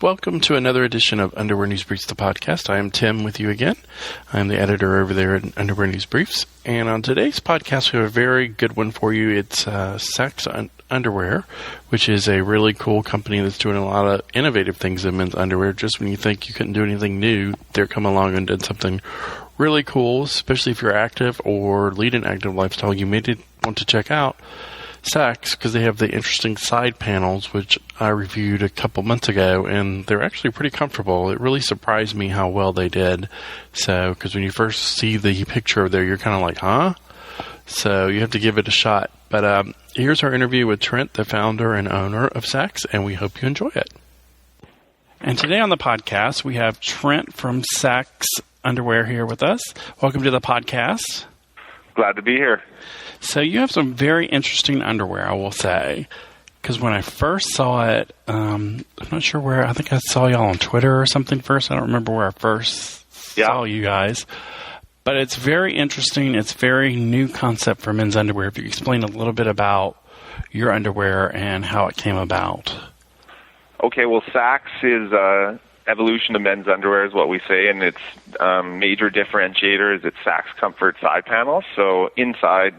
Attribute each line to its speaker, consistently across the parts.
Speaker 1: Welcome to another edition of Underwear News Briefs, the podcast. I am Tim with you again. I'm the editor over there at Underwear News Briefs. And on today's podcast, we have a very good one for you. It's Saxx Underwear, which is a really cool company that's doing a lot of innovative things in men's underwear. Just when you think you couldn't do anything new, they're coming along and did something really cool, especially if you're active or lead an active lifestyle. You may want to check out Saxx because they have the interesting side panels, which I reviewed a couple months ago, and they're actually pretty comfortable. It really surprised me how well they did. So, because when you first see the picture there, you're kind of like, huh? So you have to give it a shot. But here's our interview with Trent, the founder and owner of Saxx, and we hope you enjoy it. And today on the podcast, we have Trent from Saxx Underwear here with us. Welcome to the podcast.
Speaker 2: Glad to be here.
Speaker 1: So you have some very interesting underwear, I will say, because when I first saw it, I'm not sure where. I think I saw y'all on Twitter or something first. I don't remember where I first saw you guys. But it's very interesting. It's a very new concept for men's underwear. If you explain a little bit about your underwear and how it came about.
Speaker 2: Okay, well, Saxx is evolution of men's underwear is what we say, and its major differentiator is its Saxx Comfort side panels. So inside,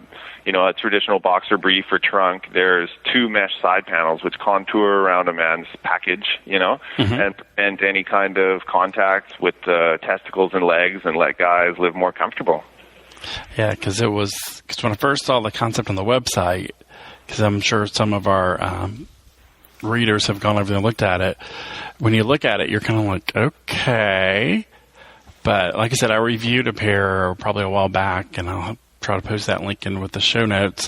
Speaker 2: a traditional boxer brief or trunk, there's two mesh side panels which contour around a man's package, and prevent any kind of contact with the testicles and legs and let guys live more comfortable.
Speaker 1: Yeah, because when I first saw the concept on the website, because I'm sure some of our readers have gone over there and looked at it. When you look at it, you're kind of like, okay. But like I said, I reviewed a pair probably a while back, and I'll try to post that link in with the show notes,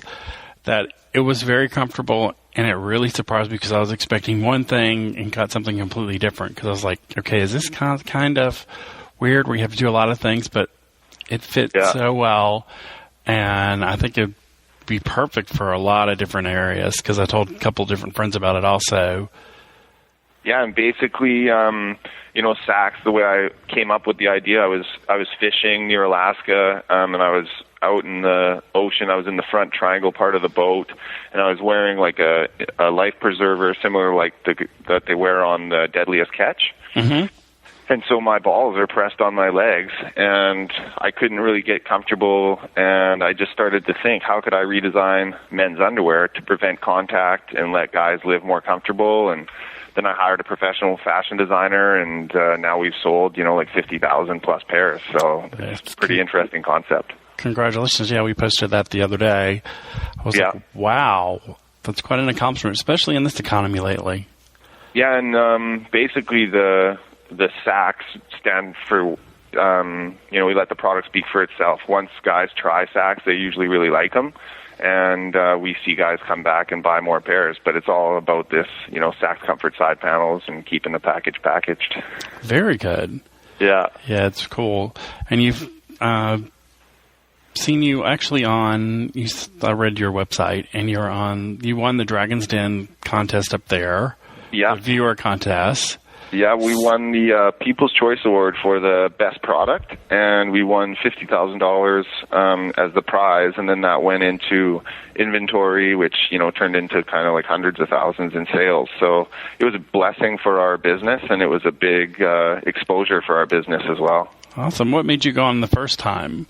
Speaker 1: that it was very comfortable, and it really surprised me because I was expecting one thing and got something completely different. Because I was like, okay, is this kind of weird where you have to do a lot of things, but it fits so well, and I think it'd be perfect for a lot of different areas because I told a couple different friends about it also.
Speaker 2: Yeah, and basically, Saxx, the way I came up with the idea, I was fishing near Alaska, and I was out in the ocean. I was in the front triangle part of the boat, and I was wearing like a life preserver similar like that they wear on the Deadliest Catch. Mm-hmm. And so my balls are pressed on my legs, and I couldn't really get comfortable, and I just started to think, how could I redesign men's underwear to prevent contact and let guys live more comfortable? And then I hired a professional fashion designer, and now we've sold, like 50,000 plus pairs. So it's a pretty interesting concept.
Speaker 1: Congratulations. Yeah, we posted that the other day. I was like, wow, that's quite an accomplishment, especially in this economy lately. Yeah,
Speaker 2: and basically the Saxx stand for, we let the product speak for itself. Once guys try Saxx, they usually really like them, and we see guys come back and buy more pairs. But it's all about this, Saxx Comfort side panels and keeping the package packaged.
Speaker 1: Very good.
Speaker 2: Yeah.
Speaker 1: Yeah, it's cool. And you've seen you actually I read your website, and you won the Dragon's Den contest up there.
Speaker 2: Yeah.
Speaker 1: The viewer contest.
Speaker 2: Yeah, we won the People's Choice Award for the best product, and we won $50,000 as the prize, and then that went into inventory, which, turned into kind of like hundreds of thousands in sales. So it was a blessing for our business, and it was a big exposure for our business as well.
Speaker 1: Awesome. What made you go on the first time?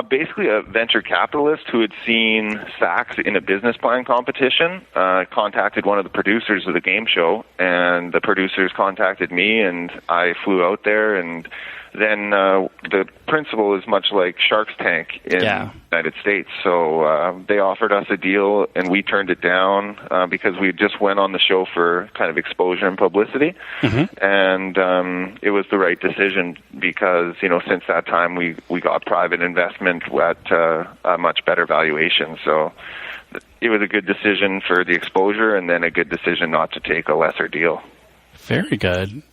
Speaker 2: Basically, a venture capitalist who had seen Saxx in a business plan competition contacted one of the producers of the game show, and the producers contacted me, and I flew out there, and then the principle is much like Shark's Tank in the United States. So they offered us a deal, and we turned it down because we just went on the show for kind of exposure and publicity. Mm-hmm. And it was the right decision because, since that time we got private investment at a much better valuation. So it was a good decision for the exposure, and then a good decision not to take a lesser deal.
Speaker 1: Very good.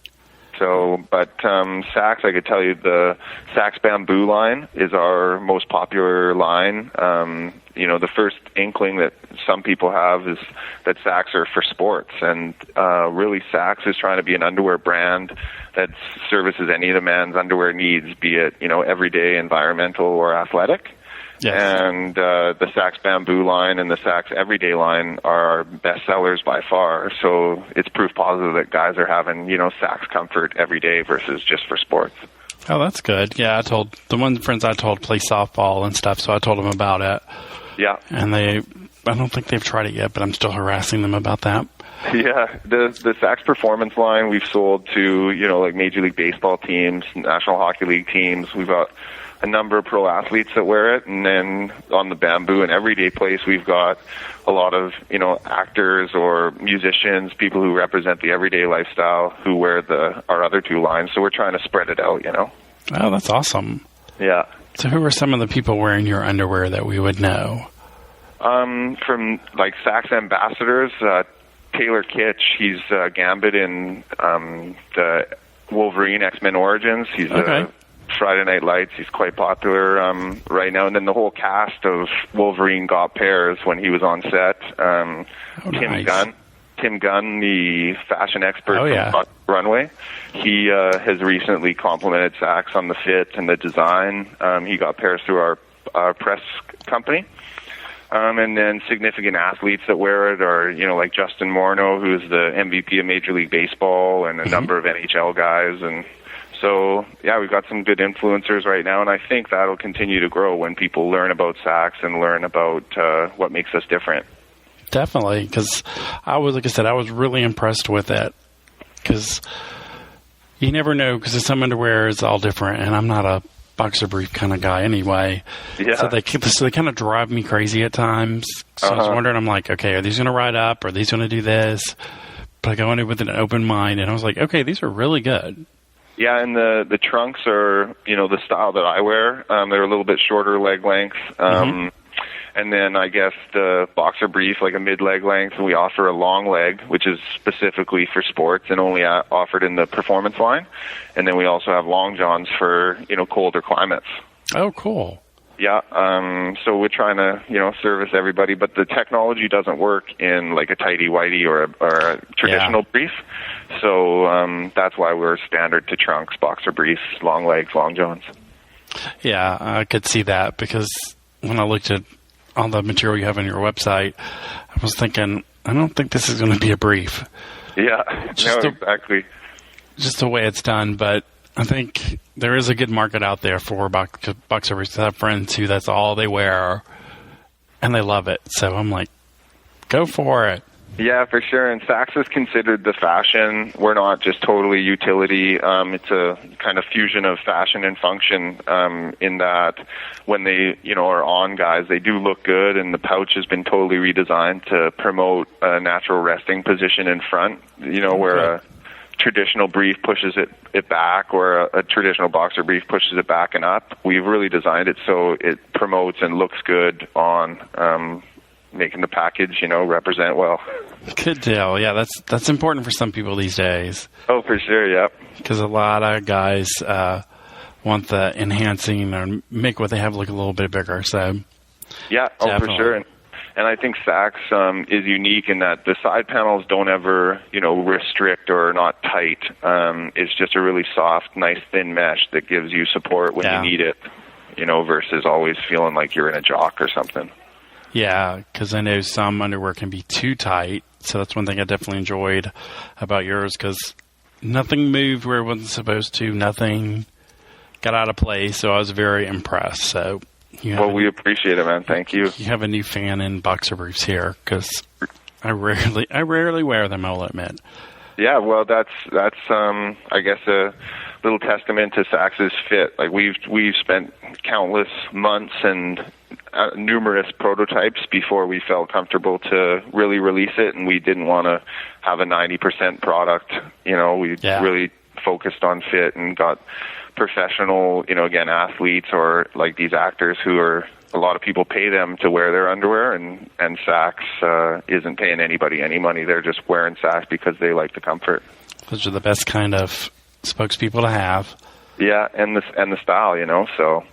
Speaker 2: So, but Saxx, I could tell you the Saxx Bamboo line is our most popular line. The first inkling that some people have is that Saxx are for sports, and really Saxx is trying to be an underwear brand that services any of the man's underwear needs, be it, everyday, environmental, or athletic.
Speaker 1: Yes.
Speaker 2: And the Saxx Bamboo line and the Saxx Everyday line are our best sellers by far. So it's proof positive that guys are having, Saxx comfort every day versus just for sports.
Speaker 1: Oh, that's good. Yeah, I told the one friends I told play softball and stuff, so I told them about it.
Speaker 2: Yeah.
Speaker 1: And I don't think they've tried it yet, but I'm still harassing them about that.
Speaker 2: Yeah, the Saxx Performance line we've sold to, like Major League Baseball teams, National Hockey League teams. We've got a number of pro athletes that wear it, and then on the Bamboo and Everyday place, we've got a lot of, actors or musicians, people who represent the everyday lifestyle who wear our other two lines. So we're trying to spread it out,
Speaker 1: Oh, that's awesome.
Speaker 2: Yeah.
Speaker 1: So who are some of the people wearing your underwear that we would know?
Speaker 2: From like Saxx ambassadors, Taylor Kitsch, he's Gambit in the Wolverine X-Men Origins. He's
Speaker 1: okay.
Speaker 2: Friday Night Lights. He's quite popular right now. And then the whole cast of Wolverine got pairs when he was on set. Tim Gunn, the fashion expert from Runway, he has recently complimented Saxx on the fit and the design. He got pairs through our press company. And then significant athletes that wear it are, like Justin Morneau, who's the MVP of Major League Baseball, and a number of NHL guys. And so, yeah, we've got some good influencers right now, and I think that'll continue to grow when people learn about Saxx and learn about what makes us different.
Speaker 1: Definitely, because I was really impressed with it, because you never know, because some underwear is all different, and I'm not a boxer brief kind of guy anyway.
Speaker 2: Yeah.
Speaker 1: So they kind of drive me crazy at times. So I was wondering, I'm like, okay, are these going to ride up? Are these going to do this? But I go in it with an open mind, and I was like, okay, these are really good.
Speaker 2: Yeah, and the trunks are, the style that I wear. They're a little bit shorter leg length. And then I guess the boxer brief, like a mid-leg length, and we offer a long leg, which is specifically for sports and only offered in the performance line. And then we also have long johns for, colder climates.
Speaker 1: Oh, cool.
Speaker 2: Yeah, so we're trying to, service everybody, but the technology doesn't work in like a tighty-whitey or a traditional brief. So that's why we're standard to trunks, boxer briefs, long legs, long johns.
Speaker 1: Yeah, I could see that, because when I looked at all the material you have on your website, I was thinking, I don't think this is going to be a brief.
Speaker 2: Yeah, exactly.
Speaker 1: Just the way it's done, but I think there is a good market out there for boxer briefs. I have friends who that's all they wear, and they love it. So I'm like, go for it.
Speaker 2: Yeah, for sure. And Saxx is considered the fashion. We're not just totally utility. It's a kind of fusion of fashion and function in that when they, are on guys, they do look good, and the pouch has been totally redesigned to promote a natural resting position in front, where a traditional brief pushes it back, or a traditional boxer brief pushes it back and up. We've really designed it so it promotes and looks good on making the package, represent well.
Speaker 1: Good deal. Yeah, that's important for some people these days.
Speaker 2: Oh, for sure, yeah.
Speaker 1: Because a lot of guys want the enhancing or make what they have look a little bit bigger. So,
Speaker 2: yeah,
Speaker 1: definitely.
Speaker 2: For sure. And I think Saxx is unique in that the side panels don't ever, restrict or are not tight. It's just a really soft, nice, thin mesh that gives you support when you need it, versus always feeling like you're in a jock or something.
Speaker 1: Yeah, because I know some underwear can be too tight, so that's one thing I definitely enjoyed about yours, because nothing moved where it wasn't supposed to, nothing got out of place, so I was very impressed. So,
Speaker 2: we appreciate it, man. Thank you.
Speaker 1: You have a new fan in boxer briefs here, because I rarely wear them, I'll admit.
Speaker 2: Yeah, well, that's I guess a little testament to Saxx's fit. Like we've spent countless months and numerous prototypes before we felt comfortable to really release it, and we didn't want to have a 90% product. We really focused on fit and got professional, again, athletes or like these actors who are, a lot of people pay them to wear their underwear, and Saxx isn't paying anybody any money. They're just wearing Saxx because they like the comfort.
Speaker 1: Those are the best kind of spokespeople to have.
Speaker 2: Yeah, and the style, so.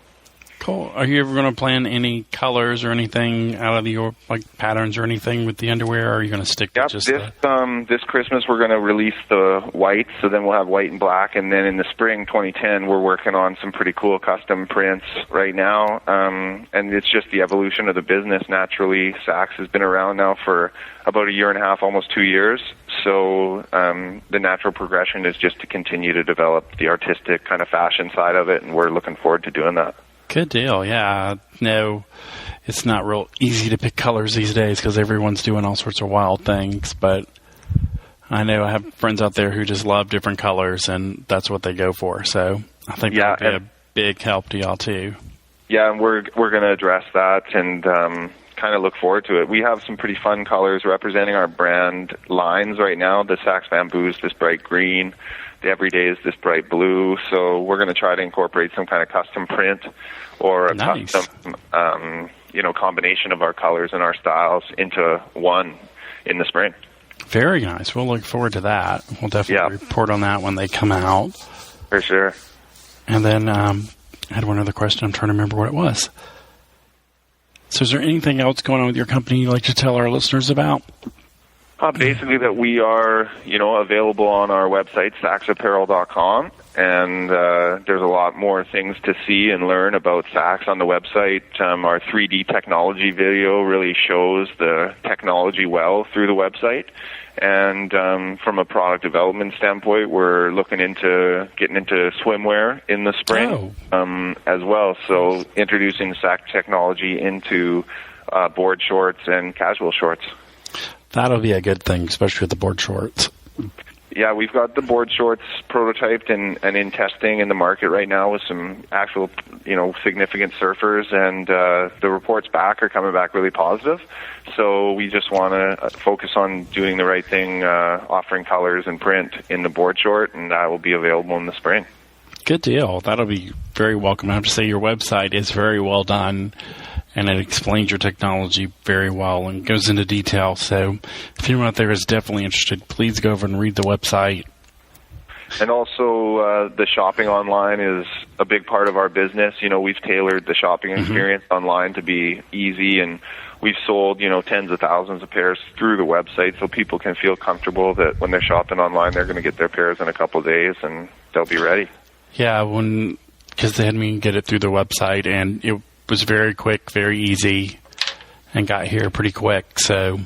Speaker 1: Cool. Are you ever going to plan any colors or anything out of your patterns or anything with the underwear, or are you going to stick with just
Speaker 2: this Christmas we're going to release the white, so then we'll have white and black, and then in the spring 2010 we're working on some pretty cool custom prints right now, and it's just the evolution of the business. Naturally, Saxx has been around now for about a year and a half, almost 2 years, so the natural progression is just to continue to develop the artistic kind of fashion side of it, and we're looking forward to doing that.
Speaker 1: Good deal, yeah. No, it's not real easy to pick colors these days because everyone's doing all sorts of wild things, but I know I have friends out there who just love different colors, and that's what they go for. So I think that'll be a big help to y'all, too. Yeah,
Speaker 2: and we're going to address that and kind of look forward to it. We have some pretty fun colors representing our brand lines right now. The Saxx Bamboo is this bright green. The Everyday is this bright blue. So we're going to try to incorporate some kind of custom print or a custom combination of our colors and our styles into one in the spring.
Speaker 1: Very nice. We'll look forward to that. We'll definitely report on that when they come out.
Speaker 2: For sure.
Speaker 1: And then I had one other question. I'm trying to remember what it was. So is there anything else going on with your company you'd like to tell our listeners about?
Speaker 2: Basically that we are, available on our website, saxxapparel.com, and there's a lot more things to see and learn about Saxx on the website. Our 3D technology video really shows the technology well through the website, and from a product development standpoint, we're looking into getting into swimwear in the spring as well, so introducing Saxx technology into board shorts and casual shorts.
Speaker 1: That'll be a good thing, especially with the board shorts.
Speaker 2: Yeah, we've got the board shorts prototyped and in testing in the market right now with some actual, significant surfers, and the reports back are coming back really positive. So we just want to focus on doing the right thing, offering colors and print in the board short, and that will be available in the spring.
Speaker 1: Good deal. That'll be very welcome. I have to say your website is very well done, and it explains your technology very well and goes into detail. So if anyone out there is definitely interested, please go over and read the website.
Speaker 2: And also the shopping online is a big part of our business. We've tailored the shopping experience online to be easy, and we've sold, tens of thousands of pairs through the website, so people can feel comfortable that when they're shopping online, they're going to get their pairs in a couple of days and they'll be ready.
Speaker 1: Yeah, because they had me get it through the website, and it was very quick, very easy, and got here pretty quick. So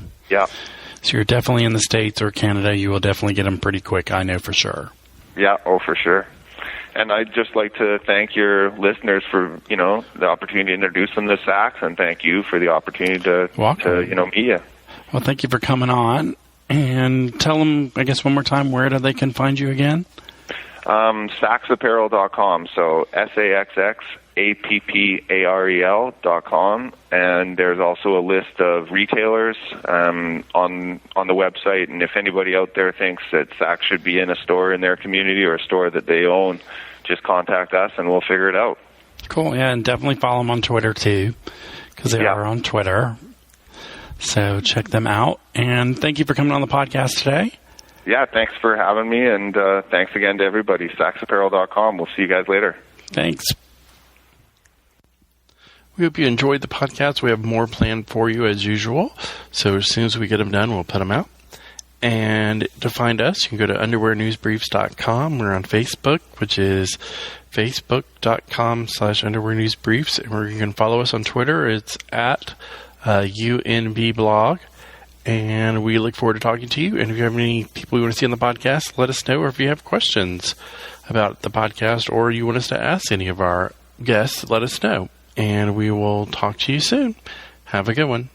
Speaker 1: you're definitely in the States or Canada, you will definitely get them pretty quick, I know for sure.
Speaker 2: Yeah, for sure. And I'd just like to thank your listeners for, the opportunity to introduce them to Saxx, and thank you for the opportunity to meet you.
Speaker 1: Well, thank you for coming on, and tell them, I guess, one more time, where they can find you again? Saxxapparel.com, so
Speaker 2: SAXXAPPAREL.com, and there's also a list of retailers on the website, and if anybody out there thinks that Saxx should be in a store in their community or a store that they own, just contact us and we'll figure it out.
Speaker 1: Cool, yeah, and definitely follow them on Twitter too, because they are on Twitter, so check them out, and thank you for coming on the podcast today.
Speaker 2: Yeah, thanks for having me, and thanks again to everybody. Saxxapparel.com. We'll see you guys later.
Speaker 1: Thanks. We hope you enjoyed the podcast. We have more planned for you as usual. So as soon as we get them done, we'll put them out. And to find us, you can go to underwearnewsbriefs.com. We're on Facebook, which is facebook.com/underwearnewsbriefs. And you can follow us on Twitter. It's at UNB blog. And we look forward to talking to you. And if you have any people you want to see on the podcast, let us know. Or if you have questions about the podcast or you want us to ask any of our guests, let us know. And we will talk to you soon. Have a good one.